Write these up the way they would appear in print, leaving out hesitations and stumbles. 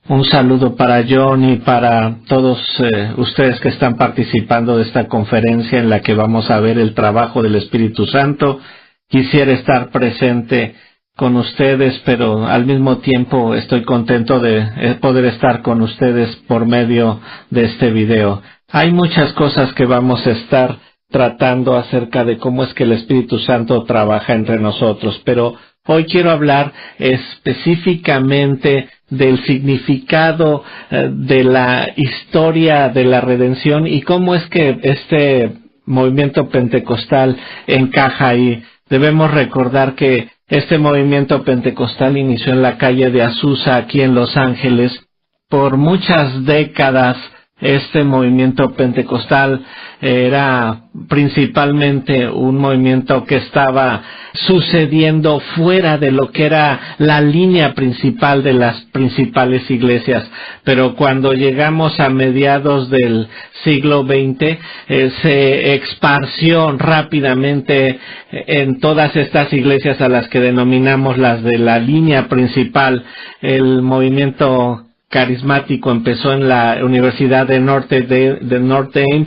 Un saludo para John y para todos ustedes que están participando de esta conferencia en la que vamos a ver el trabajo del Espíritu Santo. Quisiera estar presente con ustedes, pero al mismo tiempo estoy contento de poder estar con ustedes por medio de este video. Hay muchas cosas que vamos a estar tratando acerca de cómo es que el Espíritu Santo trabaja entre nosotros, pero hoy quiero hablar específicamente del significado de la historia de la redención y cómo es que este movimiento pentecostal encaja ahí. Debemos recordar que este movimiento pentecostal inició en la calle de Azusa, aquí en Los Ángeles. Por muchas décadas, este movimiento pentecostal era principalmente un movimiento que estaba sucediendo fuera de lo que era la línea principal de las principales iglesias. Pero cuando llegamos a mediados del siglo XX, se esparció rápidamente en todas estas iglesias a las que denominamos las de la línea principal. El movimiento carismático empezó en la Universidad de Notre Dame,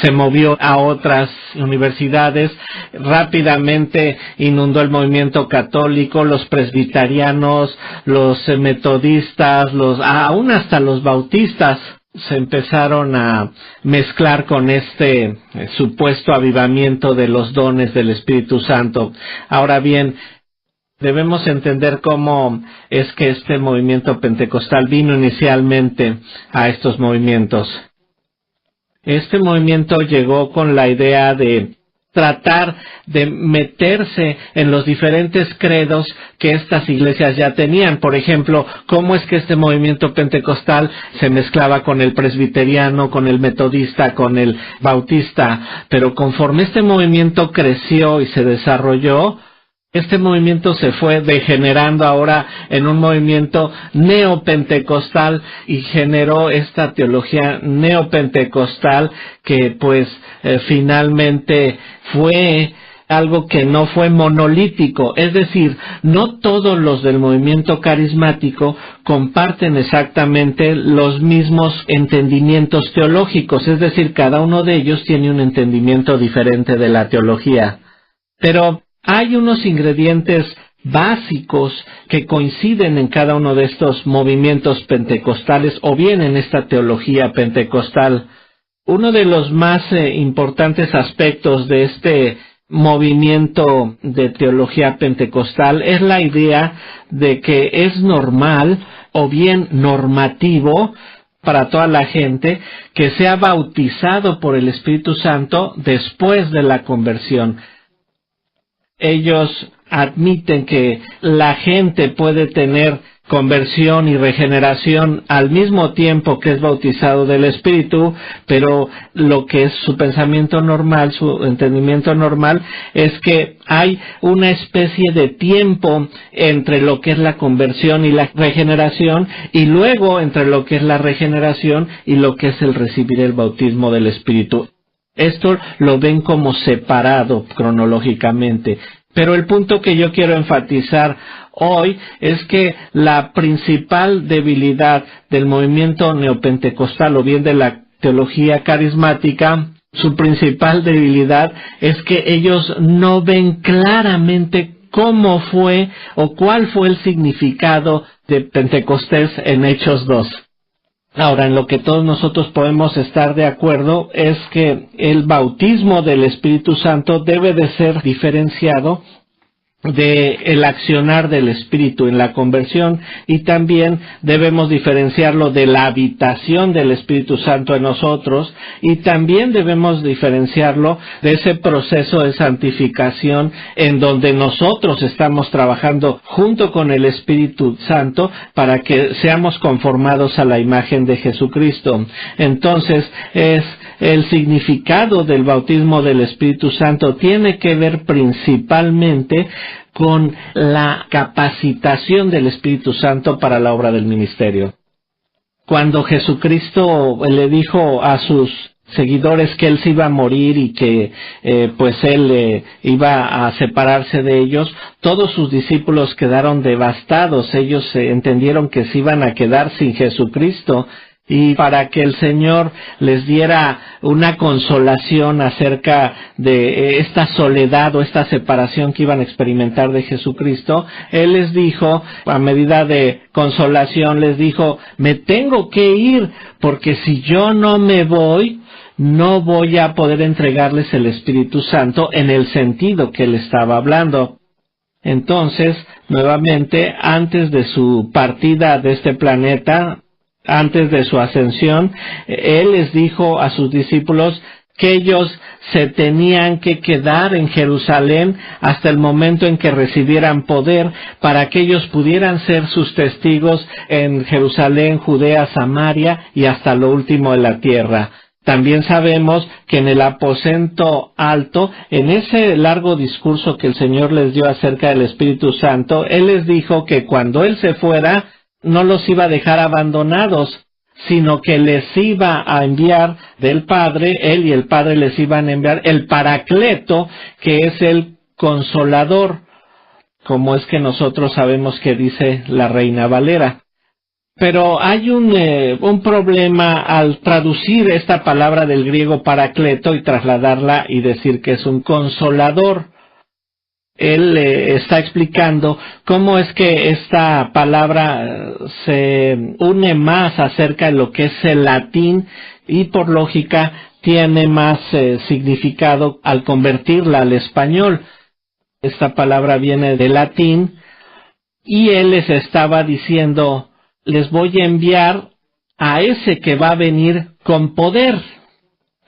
se movió a otras universidades, rápidamente inundó el movimiento católico, los presbiterianos, los metodistas, aún hasta los bautistas se empezaron a mezclar con este supuesto avivamiento de los dones del Espíritu Santo. Ahora bien, debemos entender cómo es que este movimiento pentecostal vino inicialmente a estos movimientos. Este movimiento llegó con la idea de tratar de meterse en los diferentes credos que estas iglesias ya tenían. Por ejemplo, cómo es que este movimiento pentecostal se mezclaba con el presbiteriano, con el metodista, con el bautista. Pero conforme este movimiento creció y se desarrolló, este movimiento se fue degenerando ahora en un movimiento neopentecostal y generó esta teología neopentecostal que finalmente fue algo que no fue monolítico, es decir, no todos los del movimiento carismático comparten exactamente los mismos entendimientos teológicos, es decir, cada uno de ellos tiene un entendimiento diferente de la teología. Pero hay unos ingredientes básicos que coinciden en cada uno de estos movimientos pentecostales o bien en esta teología pentecostal. Uno de los más importantes aspectos de este movimiento de teología pentecostal es la idea de que es normal o bien normativo para toda la gente que sea bautizado por el Espíritu Santo después de la conversión. Ellos admiten que la gente puede tener conversión y regeneración al mismo tiempo que es bautizado del Espíritu, pero lo que es su pensamiento normal, su entendimiento normal, es que hay una especie de tiempo entre lo que es la conversión y la regeneración, y luego entre lo que es la regeneración y lo que es el recibir el bautismo del Espíritu. Esto lo ven como separado cronológicamente. Pero el punto que yo quiero enfatizar hoy es que la principal debilidad del movimiento neopentecostal o bien de la teología carismática, su principal debilidad es que ellos no ven claramente cómo fue o cuál fue el significado de Pentecostés en Hechos 2. Ahora, en lo que todos nosotros podemos estar de acuerdo es que el bautismo del Espíritu Santo debe de ser diferenciado de el accionar del Espíritu en la conversión, y también debemos diferenciarlo de la habitación del Espíritu Santo en nosotros, y también debemos diferenciarlo de ese proceso de santificación en donde nosotros estamos trabajando junto con el Espíritu Santo para que seamos conformados a la imagen de Jesucristo. Entonces, el significado del bautismo del Espíritu Santo tiene que ver principalmente con la capacitación del Espíritu Santo para la obra del ministerio. Cuando Jesucristo le dijo a sus seguidores que él se iba a morir y que pues él iba a separarse de ellos, todos sus discípulos quedaron devastados. Ellos entendieron que se iban a quedar sin Jesucristo, y para que el Señor les diera una consolación acerca de esta soledad o esta separación que iban a experimentar de Jesucristo, Él les dijo, a medida de consolación, les dijo: me tengo que ir, porque si yo no me voy, no voy a poder entregarles el Espíritu Santo en el sentido que Él estaba hablando. Entonces, nuevamente, antes de su partida de este planeta, antes de su ascensión, Él les dijo a sus discípulos que ellos se tenían que quedar en Jerusalén hasta el momento en que recibieran poder, para que ellos pudieran ser sus testigos en Jerusalén, Judea, Samaria y hasta lo último de la tierra. También sabemos que en el aposento alto, en ese largo discurso que el Señor les dio acerca del Espíritu Santo, Él les dijo que cuando Él se fuera, no los iba a dejar abandonados, sino que les iba a enviar del Padre, Él y el Padre les iban a enviar el Paracleto, que es el Consolador, como es que nosotros sabemos que dice la Reina Valera. Pero hay un problema al traducir esta palabra del griego Paracleto y trasladarla y decir que es un consolador. Él está explicando cómo es que esta palabra se une más acerca de lo que es el latín y por lógica tiene más significado al convertirla al español. Esta palabra viene del latín y él les estaba diciendo: les voy a enviar a ese que va a venir con poder.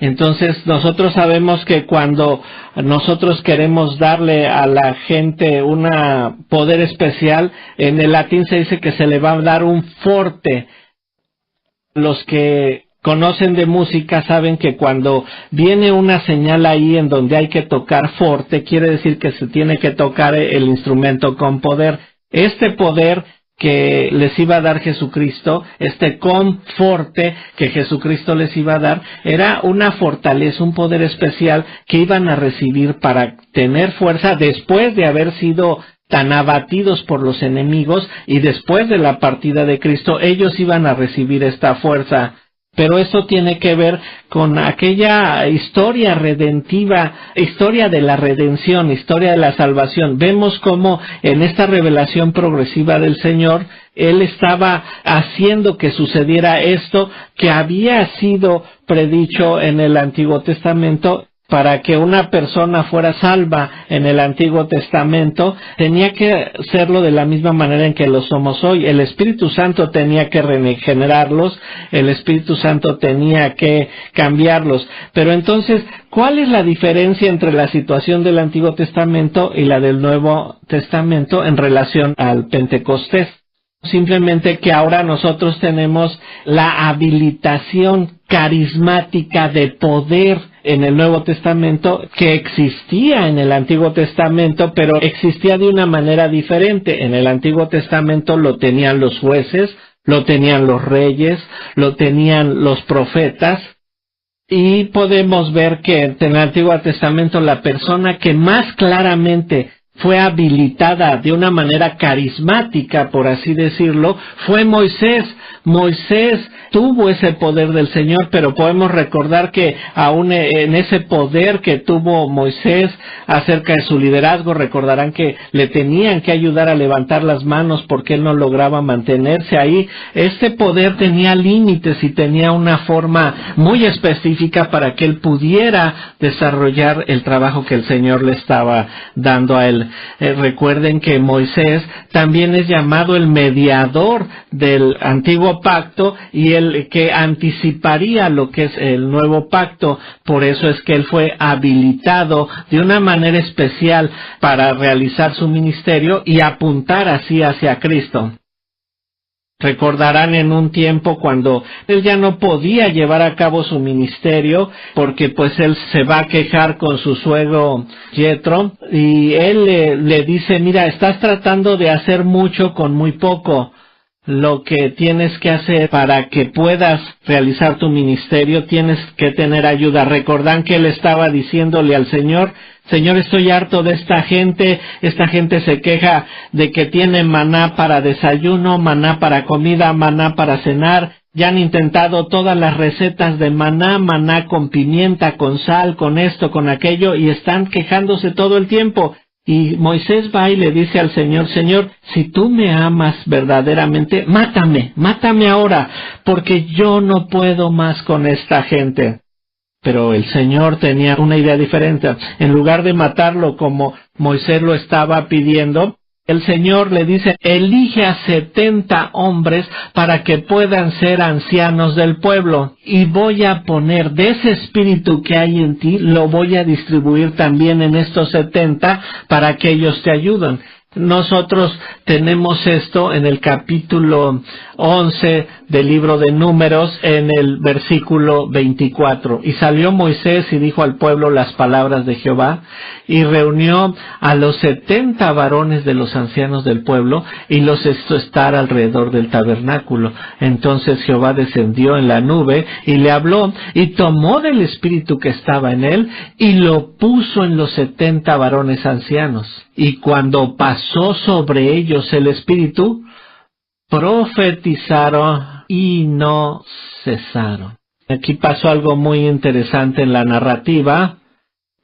Entonces nosotros sabemos que cuando nosotros queremos darle a la gente un poder especial, en el latín se dice que se le va a dar un forte. Los que conocen de música saben que cuando viene una señal ahí en donde hay que tocar forte, quiere decir que se tiene que tocar el instrumento con poder. Este poder que les iba a dar Jesucristo, este conforte que Jesucristo les iba a dar, era una fortaleza, un poder especial que iban a recibir para tener fuerza después de haber sido tan abatidos por los enemigos, y después de la partida de Cristo ellos iban a recibir esta fuerza. Pero eso tiene que ver con aquella historia redentiva, historia de la redención, historia de la salvación. Vemos cómo en esta revelación progresiva del Señor, Él estaba haciendo que sucediera esto que había sido predicho en el Antiguo Testamento. Para que una persona fuera salva en el Antiguo Testamento, tenía que serlo de la misma manera en que lo somos hoy. El Espíritu Santo tenía que regenerarlos, el Espíritu Santo tenía que cambiarlos. Pero entonces, ¿cuál es la diferencia entre la situación del Antiguo Testamento y la del Nuevo Testamento en relación al Pentecostés? Simplemente que ahora nosotros tenemos la habilitación carismática de poder en el Nuevo Testamento que existía en el Antiguo Testamento, pero existía de una manera diferente. En el Antiguo Testamento lo tenían los jueces, lo tenían los reyes, lo tenían los profetas, y podemos ver que en el Antiguo Testamento la persona que más claramente fue habilitada de una manera carismática, por así decirlo, fue Moisés. Moisés tuvo ese poder del Señor, pero podemos recordar que aún en ese poder que tuvo Moisés acerca de su liderazgo, recordarán que le tenían que ayudar a levantar las manos porque él no lograba mantenerse ahí. Este poder tenía límites y tenía una forma muy específica para que él pudiera desarrollar el trabajo que el Señor le estaba dando a él. Recuerden que Moisés también es llamado el mediador del antiguo pacto y el que anticiparía lo que es el nuevo pacto. Por eso es que él fue habilitado de una manera especial para realizar su ministerio y apuntar así hacia Cristo. Recordarán en un tiempo cuando él ya no podía llevar a cabo su ministerio porque pues él se va a quejar con su suegro Yetro y él le dice: mira, estás tratando de hacer mucho con muy poco. lo que tienes que hacer para que puedas realizar tu ministerio, tienes que tener ayuda. Recordad que él estaba diciéndole al Señor: Señor, estoy harto de esta gente se queja de que tiene maná para desayuno, maná para comida, maná para cenar. Ya han intentado todas las recetas de maná, maná con pimienta, con sal, con esto, con aquello, y están quejándose todo el tiempo. Y Moisés va y le dice al Señor: Señor, si tú me amas verdaderamente, mátame ahora, porque yo no puedo más con esta gente. Pero el Señor tenía una idea diferente. En lugar de matarlo como Moisés lo estaba pidiendo, el Señor le dice: elige a 70 hombres para que puedan ser ancianos del pueblo, y voy a poner de ese espíritu que hay en ti, lo voy a distribuir también en estos 70 para que ellos te ayuden. Nosotros tenemos esto en el capítulo 11 del libro de Números, en el versículo 24. Y salió Moisés y dijo al pueblo las palabras de Jehová, y reunió a los 70 varones de los ancianos del pueblo, y los hizo estar alrededor del tabernáculo. Entonces Jehová descendió en la nube, y le habló, y tomó del espíritu que estaba en él, y lo puso en los 70 varones ancianos. Y cuando pasó sobre ellos el espíritu, profetizaron y no cesaron. Aquí pasó algo muy interesante en la narrativa,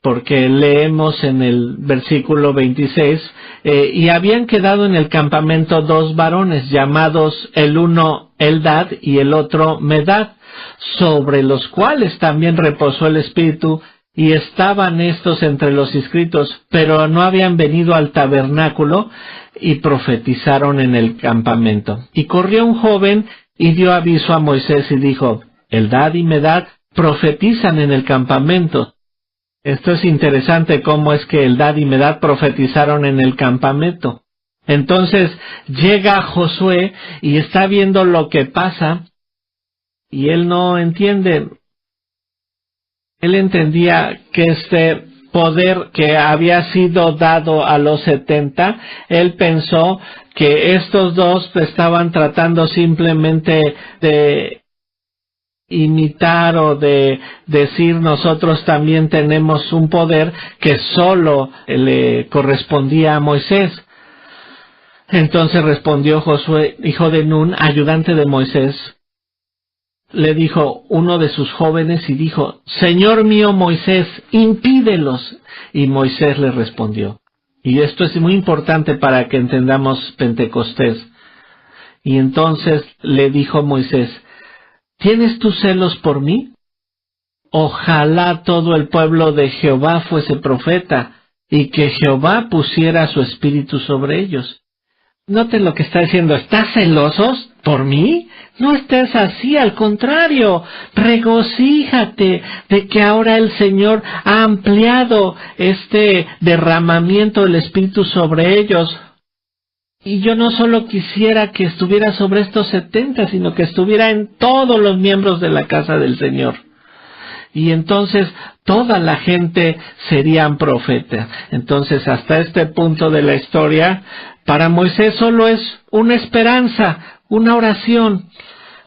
porque leemos en el versículo 26, y habían quedado en el campamento 2 varones, llamados el uno Eldad y el otro Medad, sobre los cuales también reposó el espíritu, y estaban estos entre los inscritos, pero no habían venido al tabernáculo, y profetizaron en el campamento. Y corrió un joven y dio aviso a Moisés y dijo: Eldad y Medad profetizan en el campamento. Esto es interesante, cómo es que Eldad y Medad profetizaron en el campamento. Entonces llega Josué y está viendo lo que pasa, y él no entiende. Él entendía que este poder que había sido dado a los 70, él pensó que estos dos estaban tratando simplemente de imitar o de decir: nosotros también tenemos un poder que solo le correspondía a Moisés. Entonces respondió Josué, hijo de Nun, ayudante de Moisés. Le dijo uno de sus jóvenes y dijo: Señor mío Moisés, impídelos. Y Moisés le respondió. Y esto es muy importante para que entendamos Pentecostés. Y entonces le dijo Moisés: ¿tienes tú celos por mí? Ojalá todo el pueblo de Jehová fuese profeta, y que Jehová pusiera su espíritu sobre ellos. Noten lo que está diciendo: ¿estás celosos por mí? No estés así, al contrario, regocíjate de que ahora el Señor ha ampliado este derramamiento del Espíritu sobre ellos. Y yo no solo quisiera que estuviera sobre estos 70, sino que estuviera en todos los miembros de la casa del Señor. Y entonces toda la gente serían profetas. Entonces, hasta este punto de la historia, para Moisés solo es una esperanza, una oración,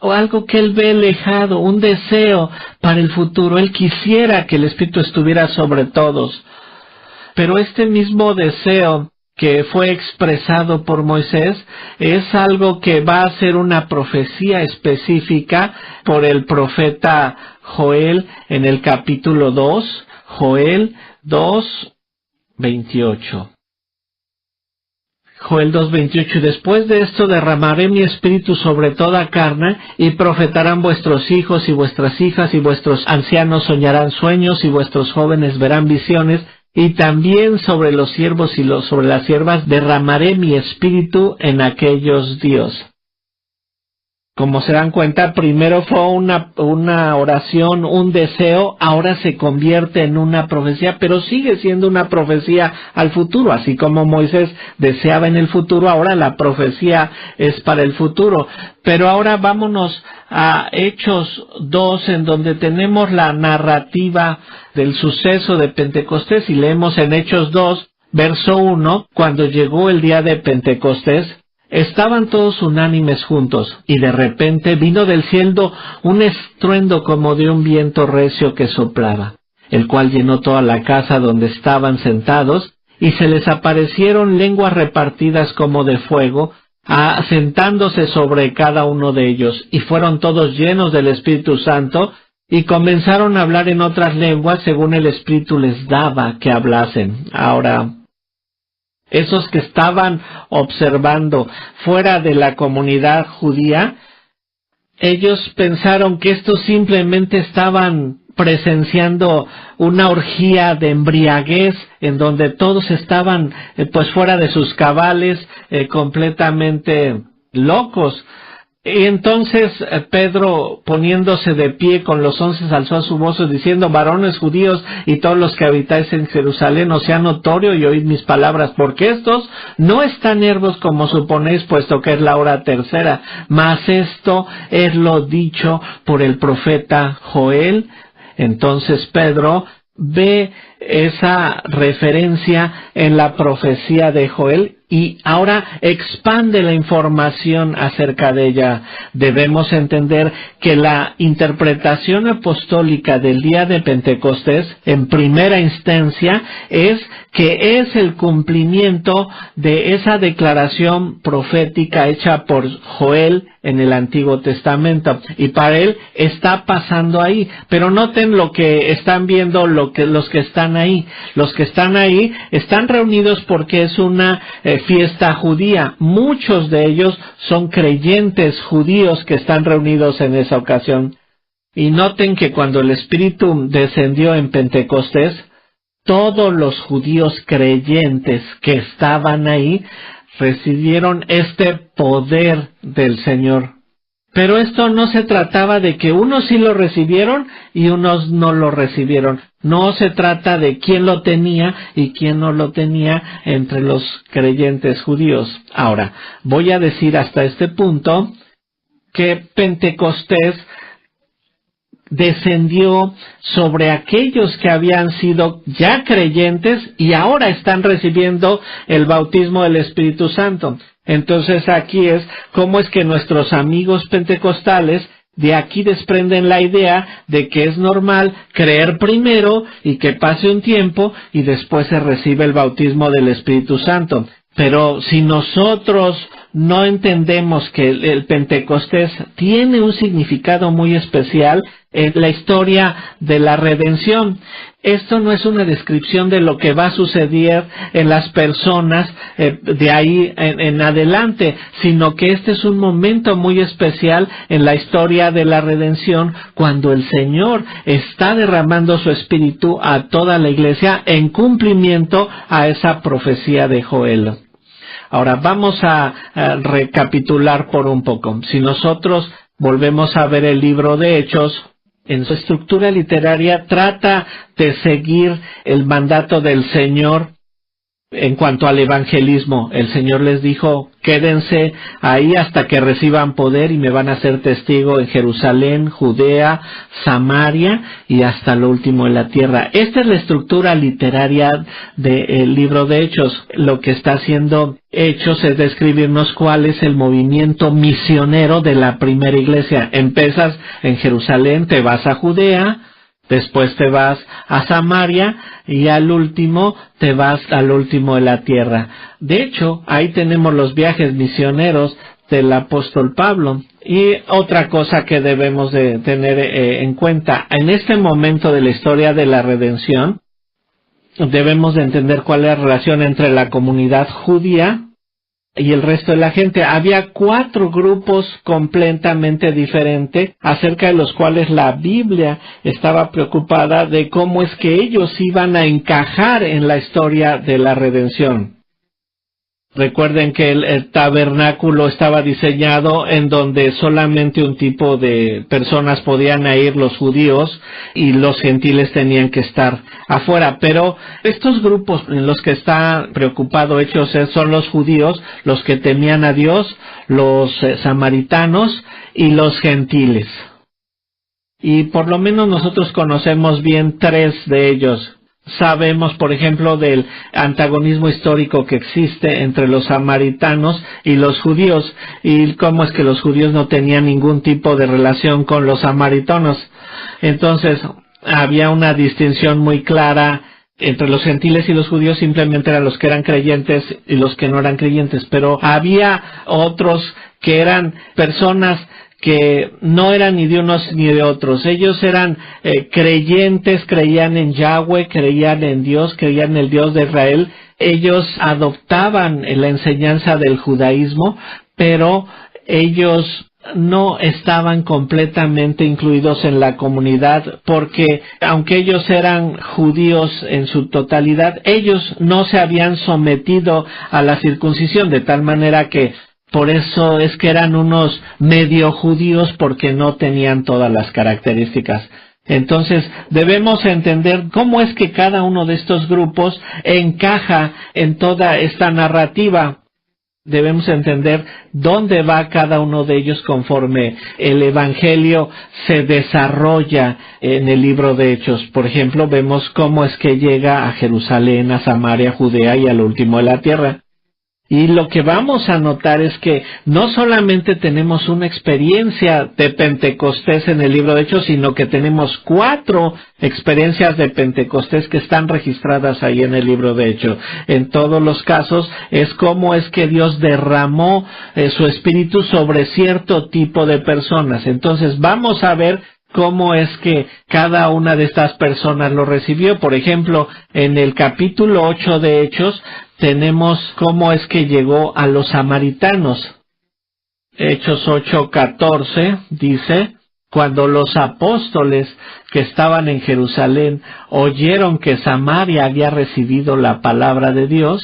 o algo que él ve alejado, un deseo para el futuro. Él quisiera que el Espíritu estuviera sobre todos. Pero este mismo deseo que fue expresado por Moisés es algo que va a ser una profecía específica por el profeta Joel en el capítulo 2, Joel 2:28. Joel 2:28, después de esto derramaré mi espíritu sobre toda carne, y profetarán vuestros hijos y vuestras hijas, y vuestros ancianos soñarán sueños, y vuestros jóvenes verán visiones, y también sobre los siervos y sobre las siervas derramaré mi espíritu en aquellos días. Como se dan cuenta, primero fue una oración, un deseo, ahora se convierte en una profecía, pero sigue siendo una profecía al futuro. Así como Moisés deseaba en el futuro, ahora la profecía es para el futuro. Pero ahora vámonos a Hechos 2, en donde tenemos la narrativa del suceso de Pentecostés, y leemos en Hechos 2, verso 1, cuando llegó el día de Pentecostés, Estaban todos unánimes juntos, y de repente vino del cielo un estruendo como de un viento recio que soplaba, el cual llenó toda la casa donde estaban sentados, y se les aparecieron lenguas repartidas como de fuego, asentándose sobre cada uno de ellos, y fueron todos llenos del Espíritu Santo, y comenzaron a hablar en otras lenguas según el Espíritu les daba que hablasen. Ahora, esos que estaban observando fuera de la comunidad judía, ellos pensaron que estos simplemente estaban presenciando una orgía de embriaguez en donde todos estaban pues fuera de sus cabales, completamente locos. Y entonces Pedro, poniéndose de pie con los 11, alzó su voz diciendo: varones judíos y todos los que habitáis en Jerusalén, os sea notorio y oíd mis palabras, porque estos no están nervos como suponéis, puesto que es la hora tercera, mas esto es lo dicho por el profeta Joel. Entonces Pedro ve esa referencia en la profecía de Joel y ahora expande la información acerca de ella. Debemos entender que la interpretación apostólica del día de Pentecostés, en primera instancia, es que es el cumplimiento de esa declaración profética hecha por Joel en el Antiguo Testamento, y para él está pasando ahí. Pero noten lo que están viendo los que están ahí. Los que están ahí están reunidos porque es una fiesta judía. Muchos de ellos son creyentes judíos que están reunidos en esa ocasión. Y noten que cuando el Espíritu descendió en Pentecostés, todos los judíos creyentes que estaban ahí recibieron este poder del Señor. Pero esto no se trataba de que unos sí lo recibieron y unos no lo recibieron. No se trata de quién lo tenía y quién no lo tenía entre los creyentes judíos. Ahora, voy a decir hasta este punto que Pentecostés descendió sobre aquellos que habían sido ya creyentes y ahora están recibiendo el bautismo del Espíritu Santo. Entonces aquí es cómo es que nuestros amigos pentecostales de aquí desprenden la idea de que es normal creer primero y que pase un tiempo y después se recibe el bautismo del Espíritu Santo. Pero si nosotros no entendemos que el Pentecostés tiene un significado muy especial en la historia de la redención, esto no es una descripción de lo que va a suceder en las personas de ahí en adelante, sino que este es un momento muy especial en la historia de la redención, cuando el Señor está derramando su Espíritu a toda la iglesia en cumplimiento a esa profecía de Joel. Ahora vamos a recapitular por un poco. Si nosotros volvemos a ver el libro de Hechos, en su estructura literaria trata de seguir el mandato del Señor en cuanto al evangelismo. El Señor les dijo: quédense ahí hasta que reciban poder y me van a ser testigo en Jerusalén, Judea, Samaria y hasta lo último de la tierra. Esta es la estructura literaria del libro de Hechos. Lo que está haciendo Hechos es describirnos cuál es el movimiento misionero de la primera iglesia. Empiezas en Jerusalén, te vas a Judea, después te vas a Samaria y al último te vas al último de la tierra. De hecho, ahí tenemos los viajes misioneros del apóstol Pablo. Y otra cosa que debemos de tener en cuenta, en este momento de la historia de la redención, debemos de entender cuál es la relación entre la comunidad judía y el resto de la gente. Había 4 grupos completamente diferentes, acerca de los cuales la Biblia estaba preocupada de cómo es que ellos iban a encajar en la historia de la redención. Recuerden que el tabernáculo estaba diseñado en donde solamente un tipo de personas podían ir, los judíos, y los gentiles tenían que estar afuera. Pero estos grupos en los que está preocupado Hechos son los judíos, los que temían a Dios, los samaritanos y los gentiles. Y por lo menos nosotros conocemos bien 3 de ellos. Sabemos, por ejemplo, del antagonismo histórico que existe entre los samaritanos y los judíos, y cómo es que los judíos no tenían ningún tipo de relación con los samaritanos. Entonces, había una distinción muy clara entre los gentiles y los judíos. Simplemente eran los que eran creyentes y los que no eran creyentes, pero había otros que eran personas que no eran ni de unos ni de otros. Ellos eran creyentes, creían en Yahweh, creían en Dios, creían en el Dios de Israel. Ellos adoptaban la enseñanza del judaísmo, pero ellos no estaban completamente incluidos en la comunidad, porque aunque ellos eran judíos en su totalidad, ellos no se habían sometido a la circuncisión, de tal manera que por eso es que eran unos medio judíos, porque no tenían todas las características. Entonces, debemos entender cómo es que cada uno de estos grupos encaja en toda esta narrativa. Debemos entender dónde va cada uno de ellos conforme el Evangelio se desarrolla en el libro de Hechos. Por ejemplo, vemos cómo es que llega a Jerusalén, a Samaria, Judea y al último de la tierra. Y lo que vamos a notar es que no solamente tenemos una experiencia de Pentecostés en el libro de Hechos, sino que tenemos 4 experiencias de Pentecostés que están registradas ahí en el libro de Hechos. En todos los casos es cómo es que Dios derramó su espíritu sobre cierto tipo de personas. Entonces vamos a ver cómo es que cada una de estas personas lo recibió. Por ejemplo, en el capítulo 8 de Hechos tenemos cómo es que llegó a los samaritanos. Hechos 8:14 dice: cuando los apóstoles que estaban en Jerusalén oyeron que Samaria había recibido la palabra de Dios,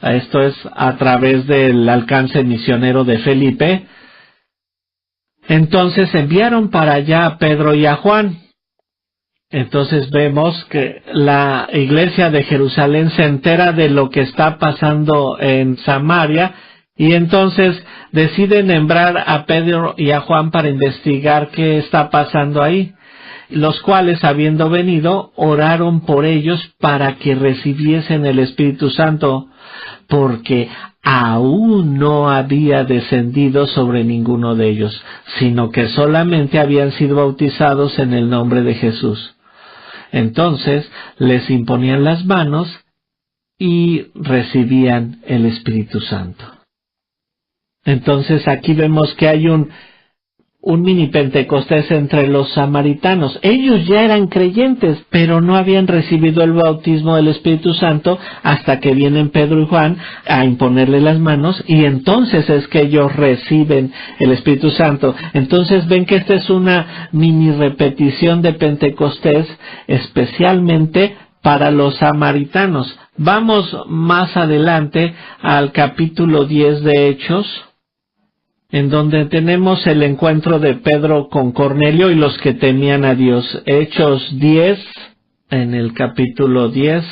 esto es a través del alcance misionero de Felipe, entonces enviaron para allá a Pedro y a Juan. Entonces vemos que la iglesia de Jerusalén se entera de lo que está pasando en Samaria, y entonces deciden nombrar a Pedro y a Juan para investigar qué está pasando ahí, los cuales, habiendo venido, oraron por ellos para que recibiesen el Espíritu Santo, porque aún no había descendido sobre ninguno de ellos, sino que solamente habían sido bautizados en el nombre de Jesús. Entonces les imponían las manos y recibían el Espíritu Santo. Entonces aquí vemos que hay un mini Pentecostés entre los samaritanos. Ellos ya eran creyentes, pero no habían recibido el bautismo del Espíritu Santo hasta que vienen Pedro y Juan a imponerle las manos, y entonces es que ellos reciben el Espíritu Santo. Entonces ven que esta es una mini repetición de Pentecostés, especialmente para los samaritanos. Vamos más adelante al capítulo 10 de Hechos, en donde tenemos el encuentro de Pedro con Cornelio y los que temían a Dios. Hechos 10, en el capítulo 10,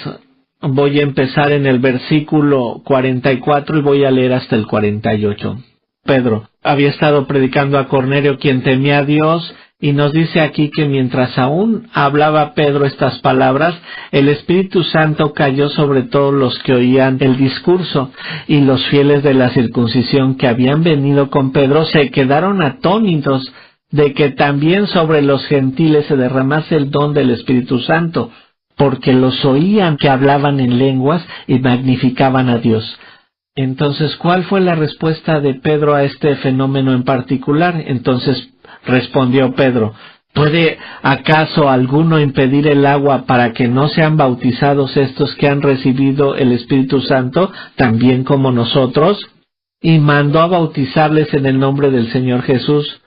voy a empezar en el versículo 44 y voy a leer hasta el 48. Pedro había estado predicando a Cornelio, quien temía a Dios, y nos dice aquí que mientras aún hablaba Pedro estas palabras, el Espíritu Santo cayó sobre todos los que oían el discurso, y los fieles de la circuncisión que habían venido con Pedro se quedaron atónitos de que también sobre los gentiles se derramase el don del Espíritu Santo, porque los oían que hablaban en lenguas y magnificaban a Dios. Entonces, ¿cuál fue la respuesta de Pedro a este fenómeno en particular? Entonces respondió Pedro: ¿puede acaso alguno impedir el agua para que no sean bautizados estos que han recibido el Espíritu Santo, también como nosotros? Y mandó a bautizarles en el nombre del Señor Jesús.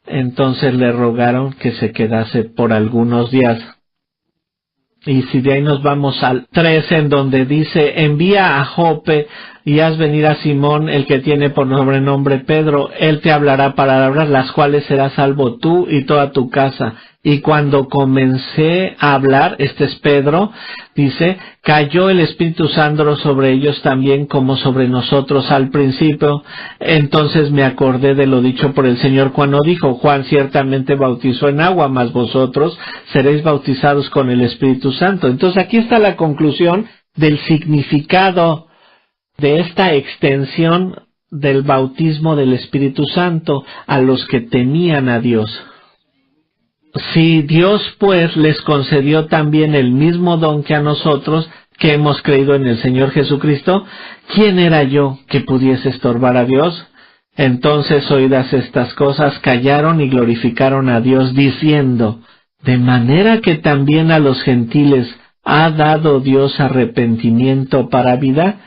Entonces le rogaron que se quedase por algunos días. Y si de ahí nos vamos al 13, en donde dice: envía a Jope y haz venir a Simón, el que tiene por sobrenombre Pedro. Él te hablará palabras las cuales serás salvo tú y toda tu casa. Y cuando comencé a hablar, este es Pedro, dice, cayó el Espíritu Santo sobre ellos también como sobre nosotros al principio. Entonces me acordé de lo dicho por el Señor cuando dijo, Juan ciertamente bautizó en agua, mas vosotros seréis bautizados con el Espíritu Santo. Entonces aquí está la conclusión del significado de esta extensión del bautismo del Espíritu Santo a los que temían a Dios. Si Dios pues les concedió también el mismo don que a nosotros, que hemos creído en el Señor Jesucristo, ¿quién era yo que pudiese estorbar a Dios? Entonces, oídas estas cosas, callaron y glorificaron a Dios, diciendo, de manera que también a los gentiles ha dado Dios arrepentimiento para vida.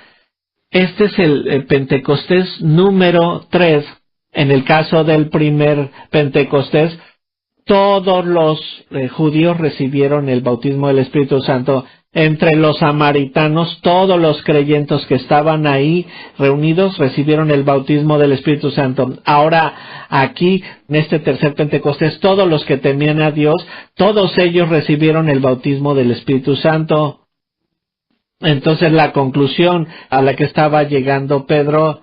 Este es el Pentecostés número 3. En el caso del primer Pentecostés, todos los judíos recibieron el bautismo del Espíritu Santo. Entre los samaritanos, todos los creyentes que estaban ahí reunidos recibieron el bautismo del Espíritu Santo. Ahora, aquí, en este tercer Pentecostés, todos los que temían a Dios, todos ellos recibieron el bautismo del Espíritu Santo. Entonces, la conclusión a la que estaba llegando Pedro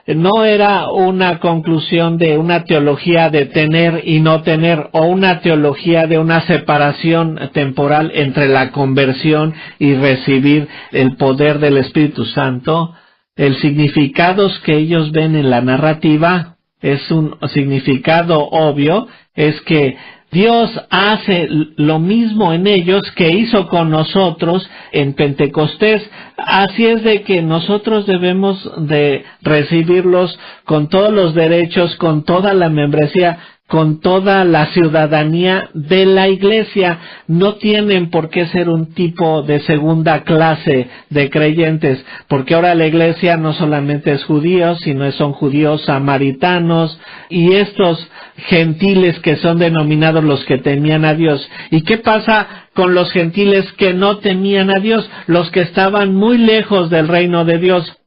no era una conclusión de una teología de tener y no tener, o una teología de una separación temporal entre la conversión y recibir el poder del Espíritu Santo. El significado que ellos ven en la narrativa es un significado obvio, es que Dios hace lo mismo en ellos que hizo con nosotros en Pentecostés. Así es de que nosotros debemos de recibirlos con todos los derechos, con toda la membresía, con toda la ciudadanía de la iglesia. No tienen por qué ser un tipo de segunda clase de creyentes, porque ahora la iglesia no solamente es judíos, sino son judíos samaritanos y estos gentiles que son denominados los que temían a Dios. ¿Y qué pasa con los gentiles que no temían a Dios? Los que estaban muy lejos del reino de Dios.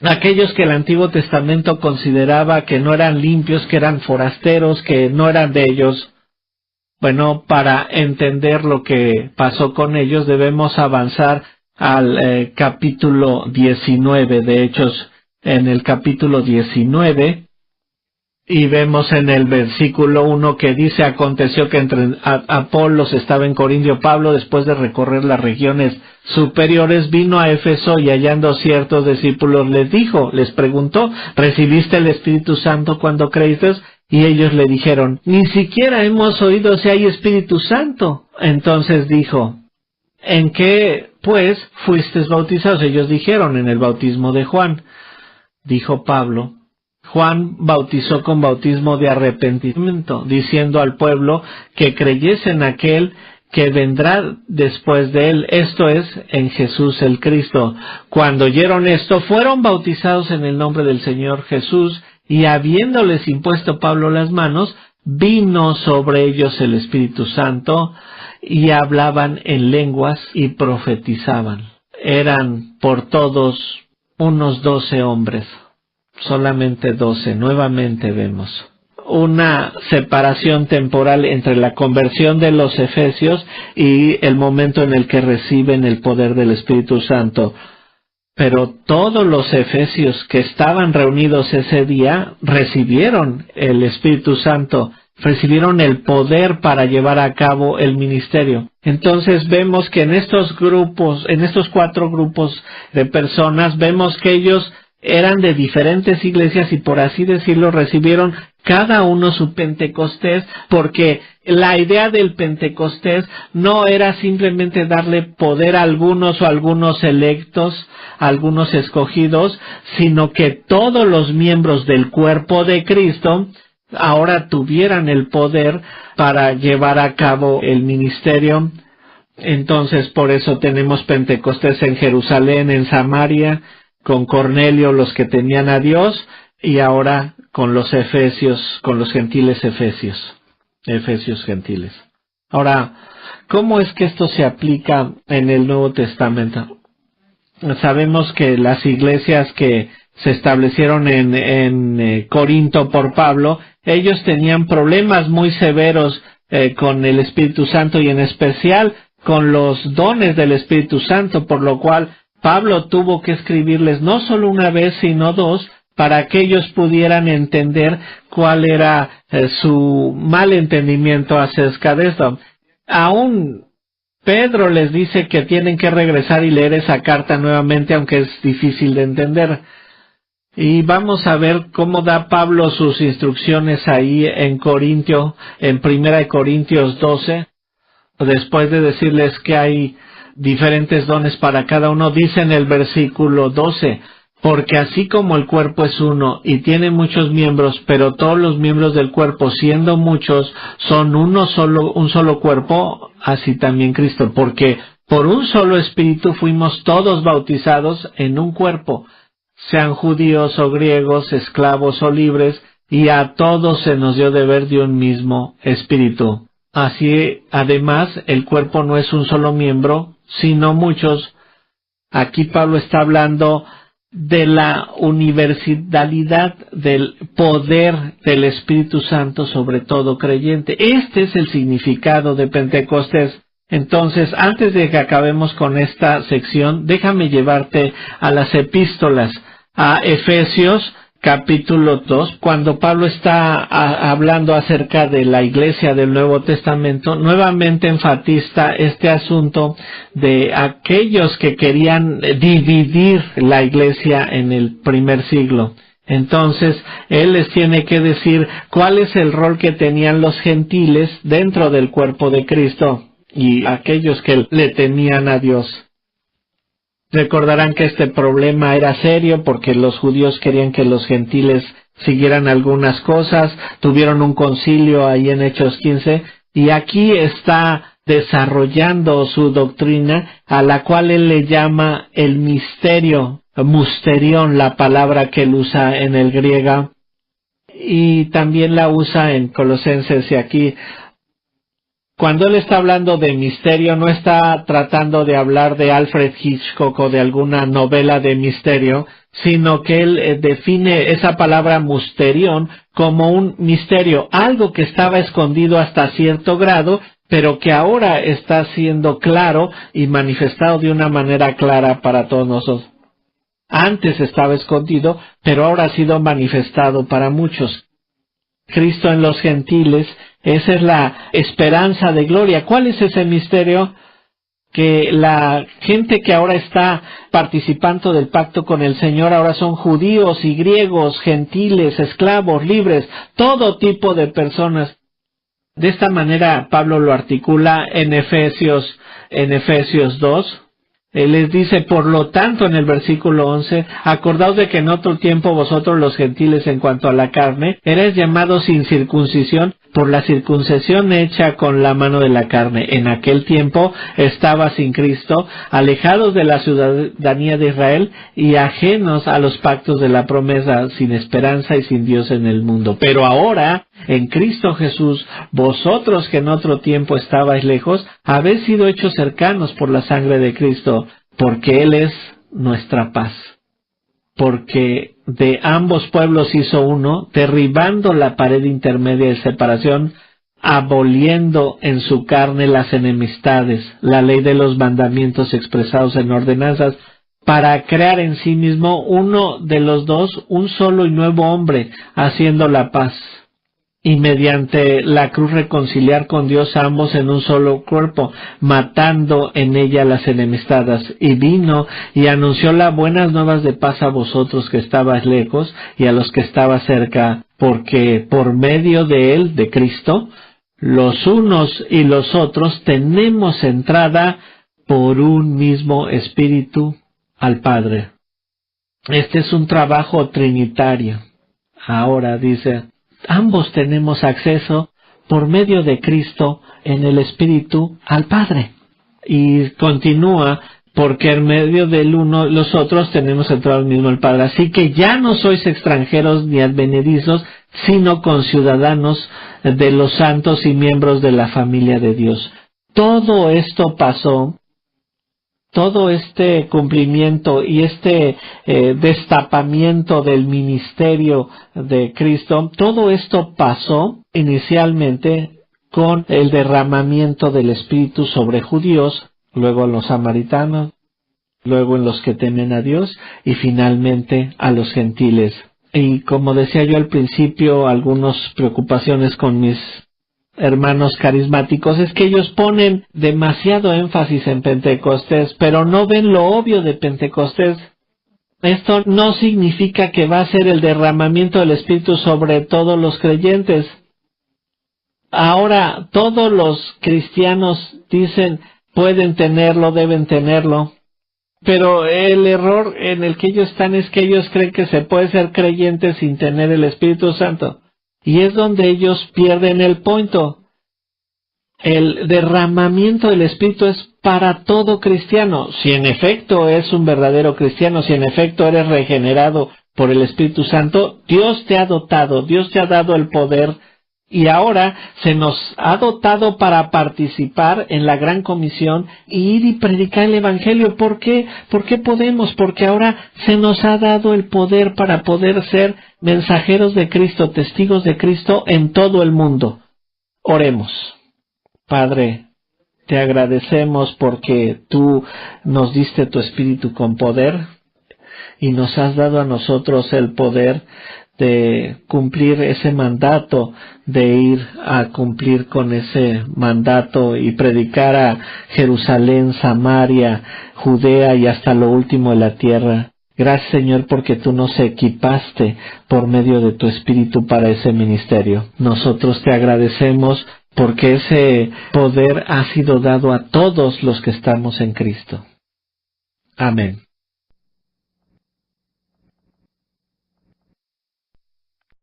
Aquellos que el Antiguo Testamento consideraba que no eran limpios, que eran forasteros, que no eran de ellos. Bueno, para entender lo que pasó con ellos debemos avanzar al capítulo 19 de Hechos. En el capítulo 19 y vemos en el versículo 1 que dice, aconteció que entre Apolos estaba en Corinto, Pablo, después de recorrer las regiones superiores, vino a Éfeso y hallando ciertos discípulos les preguntó, ¿recibiste el Espíritu Santo cuando creíste? Y ellos le dijeron, ni siquiera hemos oído si hay Espíritu Santo. Entonces dijo, ¿en qué pues fuisteis bautizados? Ellos dijeron, en el bautismo de Juan. Dijo Pablo, Juan bautizó con bautismo de arrepentimiento, diciendo al pueblo que creyese en aquel que vendrá después de él, esto es, en Jesús el Cristo. Cuando oyeron esto, fueron bautizados en el nombre del Señor Jesús, y habiéndoles impuesto Pablo las manos, vino sobre ellos el Espíritu Santo, y hablaban en lenguas y profetizaban. Eran por todos unos 12 hombres. Solamente 12, nuevamente vemos una separación temporal entre la conversión de los efesios y el momento en el que reciben el poder del Espíritu Santo. Pero todos los efesios que estaban reunidos ese día recibieron el Espíritu Santo, recibieron el poder para llevar a cabo el ministerio. Entonces vemos que en estos grupos, en estos 4 grupos de personas, vemos que ellos eran de diferentes iglesias y, por así decirlo, recibieron cada uno su Pentecostés, porque la idea del Pentecostés no era simplemente darle poder a algunos o a algunos electos, a algunos escogidos, sino que todos los miembros del cuerpo de Cristo ahora tuvieran el poder para llevar a cabo el ministerio. Entonces, por eso tenemos Pentecostés en Jerusalén, en Samaria, con Cornelio, los que temían a Dios, y ahora con los efesios, con los gentiles efesios gentiles. Ahora, ¿cómo es que esto se aplica en el Nuevo Testamento? sabemos que las iglesias que se establecieron en Corinto por Pablo, ellos tenían problemas muy severos con el Espíritu Santo y en especial con los dones del Espíritu Santo, por lo cual Pablo tuvo que escribirles no solo una vez, sino dos, para que ellos pudieran entender cuál era su mal entendimiento acerca de esto. Aún Pedro les dice que tienen que regresar y leer esa carta nuevamente, aunque es difícil de entender. Y vamos a ver cómo da Pablo sus instrucciones ahí en Corintio, en 1 Corintios 12. Después de decirles que hay diferentes dones para cada uno, dice en el versículo 12, porque así como el cuerpo es uno y tiene muchos miembros, pero todos los miembros del cuerpo, siendo muchos, son un solo cuerpo, así también Cristo, porque por un solo espíritu fuimos todos bautizados en un cuerpo, sean judíos o griegos, esclavos o libres, y a todos se nos dio beber de un mismo espíritu. Así, además, el cuerpo no es un solo miembro, sino muchos. Aquí Pablo está hablando de la universalidad del poder del Espíritu Santo sobre todo creyente. Este es el significado de Pentecostés. Entonces, antes de que acabemos con esta sección, déjame llevarte a las epístolas, a Efesios capítulo 2, cuando Pablo está hablando acerca de la iglesia del Nuevo Testamento, nuevamente enfatiza este asunto de aquellos que querían dividir la iglesia en el primer siglo. Entonces, él les tiene que decir cuál es el rol que tenían los gentiles dentro del cuerpo de Cristo y aquellos que le temían a Dios. Recordarán que este problema era serio porque los judíos querían que los gentiles siguieran algunas cosas, tuvieron un concilio ahí en Hechos 15, y aquí está desarrollando su doctrina, a la cual él le llama el misterio, musterión, la palabra que él usa en el griego, y también la usa en Colosenses, y aquí cuando él está hablando de misterio, no está tratando de hablar de Alfred Hitchcock o de alguna novela de misterio, sino que él define esa palabra musterión como un misterio, algo que estaba escondido hasta cierto grado, pero que ahora está siendo claro y manifestado de una manera clara para todos nosotros. Antes estaba escondido, pero ahora ha sido manifestado para muchos. Cristo en los gentiles, esa es la esperanza de gloria. ¿Cuál es ese misterio? Que la gente que ahora está participando del pacto con el Señor ahora son judíos y griegos, gentiles, esclavos, libres, todo tipo de personas. De esta manera Pablo lo articula en Efesios 2. Él les dice, por lo tanto, en el versículo 11, acordaos de que en otro tiempo vosotros los gentiles en cuanto a la carne, erais llamados sin circuncisión por la circuncisión hecha con la mano de la carne. En aquel tiempo estaba sin Cristo, alejados de la ciudadanía de Israel y ajenos a los pactos de la promesa, sin esperanza y sin Dios en el mundo. Pero ahora, en Cristo Jesús, vosotros que en otro tiempo estabais lejos, habéis sido hechos cercanos por la sangre de Cristo, porque Él es nuestra paz. Porque de ambos pueblos hizo uno, derribando la pared intermedia de separación, aboliendo en su carne las enemistades, la ley de los mandamientos expresados en ordenanzas, para crear en sí mismo uno de los dos, un solo y nuevo hombre, haciendo la paz. Y mediante la cruz reconciliar con Dios a ambos en un solo cuerpo, matando en ella las enemistades. Y vino y anunció las buenas nuevas de paz a vosotros que estabais lejos y a los que estabais cerca, porque por medio de él, de Cristo, los unos y los otros tenemos entrada por un mismo Espíritu al Padre. Este es un trabajo trinitario. Ahora dice, ambos tenemos acceso por medio de Cristo en el Espíritu al Padre. Y continúa, porque en medio del uno los otros tenemos entrado al mismo al Padre. Así que ya no sois extranjeros ni advenedizos, sino conciudadanos de los santos y miembros de la familia de Dios. Todo esto pasó todo este cumplimiento y este destapamiento del ministerio de Cristo, todo esto pasó inicialmente con el derramamiento del Espíritu sobre judíos, luego en los samaritanos, luego en los que temen a Dios y finalmente a los gentiles. Y como decía yo al principio, algunas preocupaciones con mis hermanos carismáticos es que ellos ponen demasiado énfasis en Pentecostés, pero no ven lo obvio de Pentecostés. Esto no significa que va a ser el derramamiento del Espíritu sobre todos los creyentes. Ahora, todos los cristianos dicen, pueden tenerlo, deben tenerlo. Pero el error en el que ellos están es que ellos creen que se puede ser creyente sin tener el Espíritu Santo. Y es donde ellos pierden el punto. El derramamiento del Espíritu es para todo cristiano. Si en efecto es un verdadero cristiano, si en efecto eres regenerado por el Espíritu Santo, Dios te ha dotado, Dios te ha dado el poder. Y ahora se nos ha dotado para participar en la gran comisión y ir y predicar el Evangelio. ¿Por qué? ¿Por qué podemos? Porque ahora se nos ha dado el poder para poder ser mensajeros de Cristo, testigos de Cristo en todo el mundo. Oremos. Padre, te agradecemos porque tú nos diste tu Espíritu con poder y nos has dado a nosotros el poder de cumplir ese mandato, de ir a cumplir con ese mandato y predicar a Jerusalén, Samaria, Judea y hasta lo último de la tierra. Gracias, Señor, porque tú nos equipaste por medio de tu Espíritu para ese ministerio. Nosotros te agradecemos porque ese poder ha sido dado a todos los que estamos en Cristo. Amén.